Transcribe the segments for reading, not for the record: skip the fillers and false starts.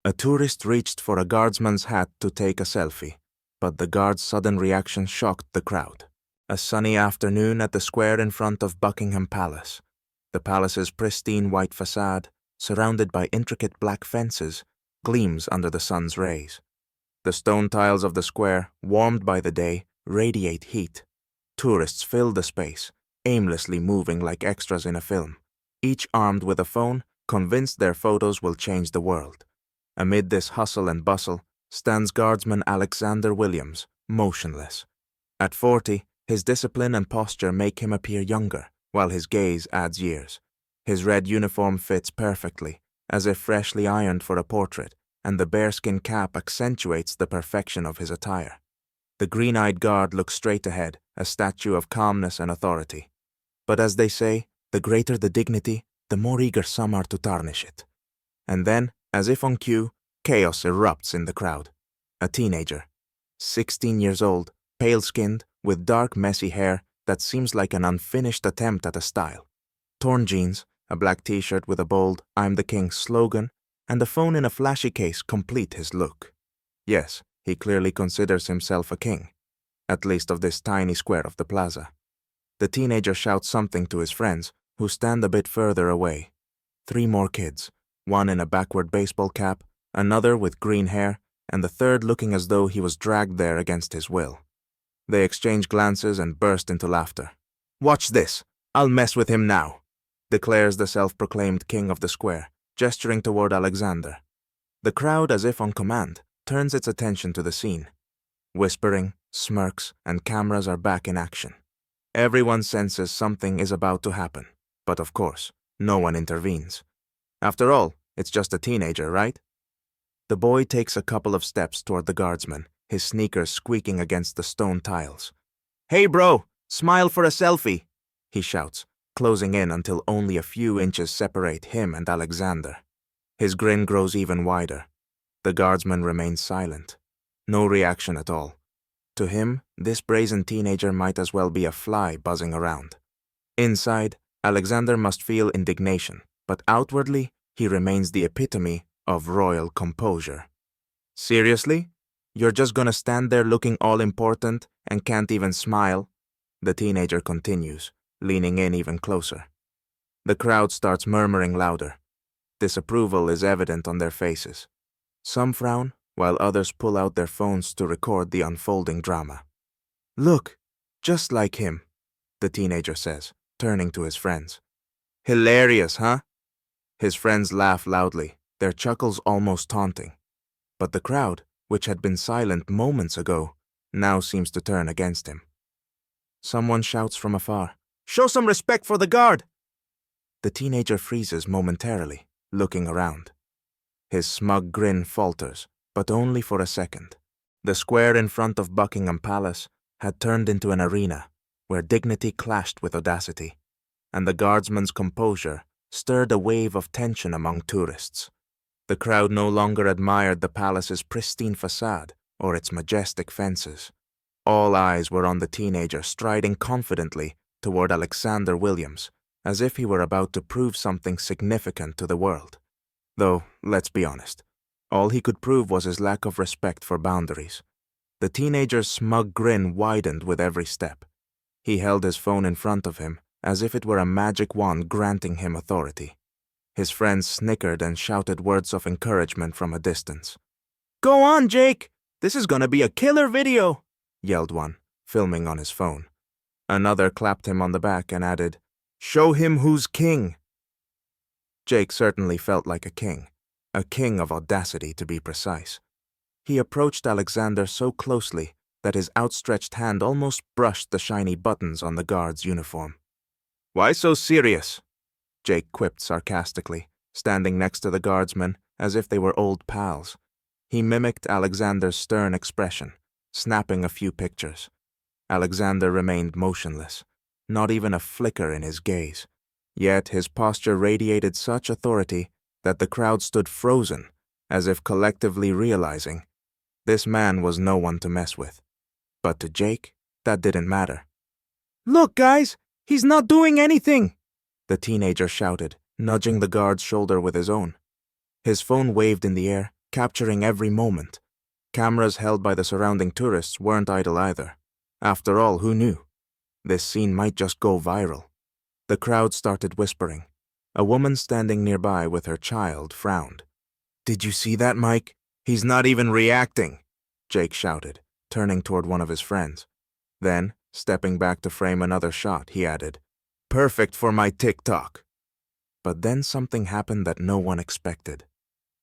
A tourist reached for a guardsman's hat to take a selfie, but the guard's sudden reaction shocked the crowd. A sunny afternoon at the square in front of Buckingham Palace. The palace's pristine white facade, surrounded by intricate black fences, gleams under the sun's rays. The stone tiles of the square, warmed by the day, radiate heat. Tourists fill the space, aimlessly moving like extras in a film, each armed with a phone, convinced their photos will change the world. Amid this hustle and bustle stands Guardsman Alexander Williams, motionless. At 40, his discipline and posture make him appear younger, while his gaze adds years. His red uniform fits perfectly, as if freshly ironed for a portrait, and the bearskin cap accentuates the perfection of his attire. The green-eyed guard looks straight ahead, a statue of calmness and authority. But as they say, the greater the dignity, the more eager some are to tarnish it. And then, as if on cue, chaos erupts in the crowd. A teenager, 16 years old, pale-skinned, with dark, messy hair that seems like an unfinished attempt at a style. Torn jeans, a black t-shirt with a bold "I'm the King" slogan, and a phone in a flashy case complete his look. Yes, he clearly considers himself a king, at least of this tiny square of the plaza. The teenager shouts something to his friends, who stand a bit further away. 3 more kids, one in a backward baseball cap, another with green hair, and the third looking as though he was dragged there against his will. They exchange glances and burst into laughter. "Watch this! I'll mess with him now," declares the self-proclaimed king of the square, gesturing toward Alexander. The crowd, as if on command, turns its attention to the scene. Whispering, smirks, and cameras are back in action. Everyone senses something is about to happen, but of course, no one intervenes. After all, it's just a teenager, right? The boy takes a couple of steps toward the guardsman, his sneakers squeaking against the stone tiles. "Hey bro, smile for a selfie," he shouts, closing in until only a few inches separate him and Alexander. His grin grows even wider. The guardsman remains silent. No reaction at all. To him, this brazen teenager might as well be a fly buzzing around. Inside, Alexander must feel indignation, but outwardly, he remains the epitome of royal composure. "Seriously? You're just gonna stand there looking all important and can't even smile?" The teenager continues, leaning in even closer. The crowd starts murmuring louder. Disapproval is evident on their faces. Some frown, while others pull out their phones to record the unfolding drama. "Look, just like him," the teenager says, turning to his friends. "Hilarious, huh?" His friends laugh loudly, their chuckles almost taunting. But the crowd, which had been silent moments ago, now seems to turn against him. Someone shouts from afar, "Show some respect for the guard!" The teenager freezes momentarily, looking around. His smug grin falters, but only for a second. The square in front of Buckingham Palace had turned into an arena where dignity clashed with audacity, and the guardsman's composure stirred a wave of tension among tourists. The crowd no longer admired the palace's pristine facade or its majestic fences. All eyes were on the teenager striding confidently toward Alexander Williams, as if he were about to prove something significant to the world. Though, let's be honest, all he could prove was his lack of respect for boundaries. The teenager's smug grin widened with every step. He held his phone in front of him, as if it were a magic wand granting him authority. His friends snickered and shouted words of encouragement from a distance. "Go on, Jake! This is gonna be a killer video!" yelled one, filming on his phone. Another clapped him on the back and added, "Show him who's king!" Jake certainly felt like a king of audacity to be precise. He approached Alexander so closely that his outstretched hand almost brushed the shiny buttons on the guard's uniform. "Why so serious?" Jake quipped sarcastically, standing next to the guardsman as if they were old pals. He mimicked Alexander's stern expression, snapping a few pictures. Alexander remained motionless, not even a flicker in his gaze. Yet his posture radiated such authority that the crowd stood frozen, as if collectively realizing this man was no one to mess with. But to Jake, that didn't matter. "Look, guys, he's not doing anything!" the teenager shouted, nudging the guard's shoulder with his own. His phone waved in the air, capturing every moment. Cameras held by the surrounding tourists weren't idle either. After all, who knew? This scene might just go viral. The crowd started whispering. A woman standing nearby with her child frowned. "Did you see that, Mike? He's not even reacting," Jake shouted, turning toward one of his friends. Then, stepping back to frame another shot, he added, "Perfect for my TikTok." But then something happened that no one expected.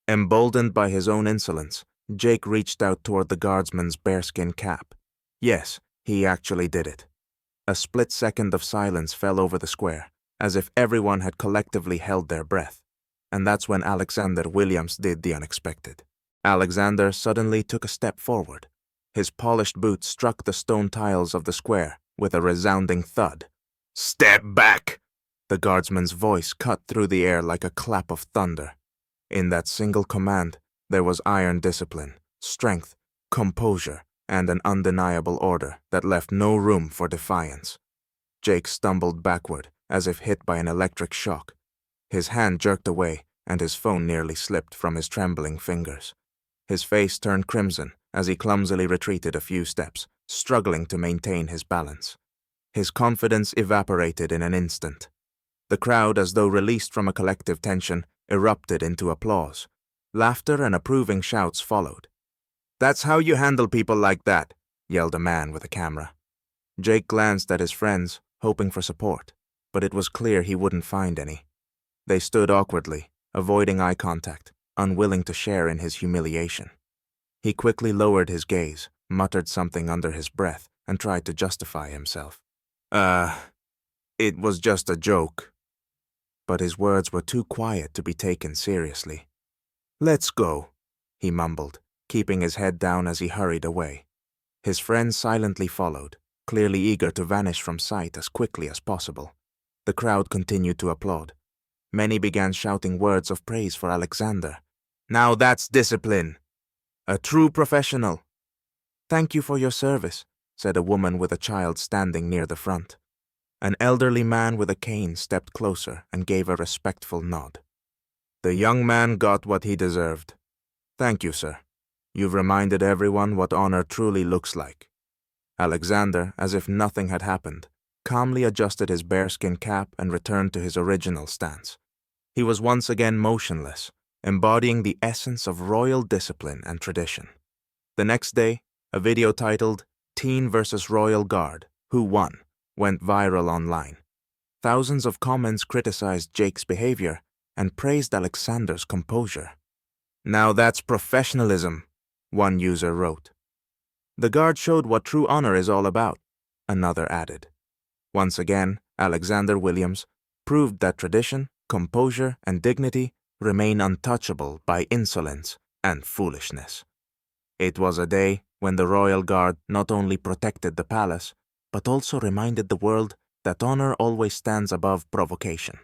Emboldened by his own insolence, Jake reached out toward the Guardsman's bearskin cap. Yes, he actually did it. A split second of silence fell over the square, as if everyone had collectively held their breath. And that's when Alexander Williams did the unexpected. Alexander suddenly took a step forward. His polished boot struck the stone tiles of the square with a resounding thud. "Step back!" The guardsman's voice cut through the air like a clap of thunder. In that single command, there was iron discipline, strength, composure, and an undeniable order that left no room for defiance. Jake stumbled backward, as if hit by an electric shock. His hand jerked away, and his phone nearly slipped from his trembling fingers. His face turned crimson as he clumsily retreated a few steps, struggling to maintain his balance. His confidence evaporated in an instant. The crowd, as though released from a collective tension, erupted into applause. Laughter and approving shouts followed. "That's how you handle people like that," yelled a man with a camera. Jake glanced at his friends, hoping for support, but it was clear he wouldn't find any. They stood awkwardly, avoiding eye contact, unwilling to share in his humiliation. He quickly lowered his gaze, muttered something under his breath, and tried to justify himself. It was just a joke." But his words were too quiet to be taken seriously. "Let's go," he mumbled, keeping his head down as he hurried away. His friends silently followed, clearly eager to vanish from sight as quickly as possible. The crowd continued to applaud. Many began shouting words of praise for Alexander. "Now that's discipline! A true professional!" "Thank you for your service," said a woman with a child standing near the front. An elderly man with a cane stepped closer and gave a respectful nod. "The young man got what he deserved. Thank you, sir. You've reminded everyone what honor truly looks like." Alexander, as if nothing had happened, calmly adjusted his bearskin cap and returned to his original stance. He was once again motionless, embodying the essence of royal discipline and tradition. The next day, a video titled "Teen vs. Royal Guard, Who Won?" went viral online. Thousands of comments criticized Jake's behavior and praised Alexander's composure. "Now that's professionalism," one user wrote. "The guard showed what true honor is all about," another added. Once again, Alexander Williams proved that tradition, composure, and dignity remain untouchable by insolence and foolishness. It was a day when the Royal Guard not only protected the palace, but also reminded the world that honor always stands above provocation.